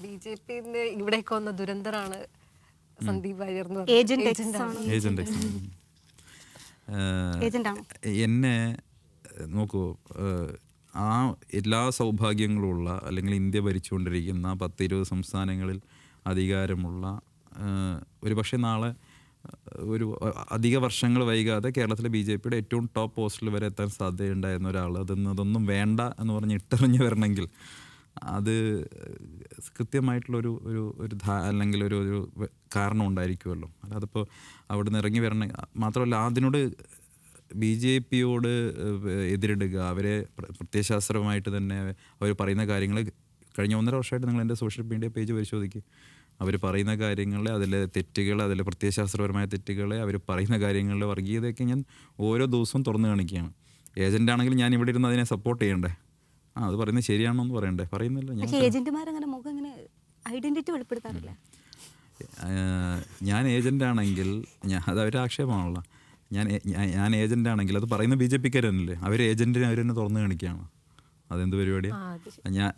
BJP ഇവിടേക്ക് വന്ന ദുരന്തരാണ് സന്ദീപ് വാര്യർ എന്ന് എന്നെ നോക്കൂ, ആ എല്ലാ സൗഭാഗ്യങ്ങളുമുള്ള അല്ലെങ്കിൽ ഇന്ത്യ ഭരിച്ചുകൊണ്ടിരിക്കുന്ന 10-20 സംസ്ഥാനങ്ങളിൽ അധികാരമുള്ള, ഒരു പക്ഷേ നാളെ ഒരു അധിക വർഷങ്ങൾ വൈകാതെ കേരളത്തിലെ BJPയുടെ ഏറ്റവും ടോപ്പ് പോസ്റ്റിൽ വരെ എത്താൻ സാധ്യതയുണ്ടായിരുന്ന ഒരാൾ അതൊന്നും വേണ്ട എന്ന് പറഞ്ഞ് ഇട്ടെറിഞ്ഞ് വരണമെങ്കിൽ അത് കൃത്യമായിട്ടുള്ളൊരു അല്ലെങ്കിൽ ഒരു കാരണം ഉണ്ടായിരിക്കുമല്ലോ. അല്ലാതിപ്പോൾ അവിടെ നിന്ന് ഇറങ്ങി വരണ മാത്രമല്ല, അതിനോട് BJPയോട് എതിരിടുക, അവരെ പ്രത്യയശാസ്ത്രമായിട്ട് തന്നെ അവർ പറയുന്ന കാര്യങ്ങൾ കഴിഞ്ഞ 1.5 വർഷമായിട്ട് നിങ്ങൾ എൻ്റെ സോഷ്യൽ മീഡിയ പേജ് പരിശോധിക്കുക. അവർ പറയുന്ന കാര്യങ്ങളെ, അതിലെ തെറ്റുകൾ, അതിലെ പ്രത്യയശാസ്ത്രപരമായ തെറ്റുകളെ, അവർ പറയുന്ന കാര്യങ്ങളിലെ വർഗീയതയൊക്കെ ഞാൻ ഓരോ ദിവസവും തുറന്നു കാണിക്കുകയാണ്. ഏജൻ്റാണെങ്കിൽ ഞാൻ ഇവിടെ ഇരുന്ന് അതിനെ സപ്പോർട്ട് ചെയ്യണ്ടേ? അത് പറയുന്നത് ശരിയാണോ എന്ന് പറയണ്ടേ? പറയുന്നില്ല. ഞാൻ ഏജൻ്റാണെങ്കിൽ അത് അവരുടെ ആക്ഷേപമാണല്ലോ. ഞാൻ ഏജൻ്റാണെങ്കിൽ അത് പറയുന്ന BJPക്കാർ തന്നെയല്ലേ? അവർ ഏജൻറ്റിനെ അവർ തന്നെ തുറന്നു കാണിക്കുകയാണ്. അതെന്ത് പരിപാടിയാണ്? ഞാൻ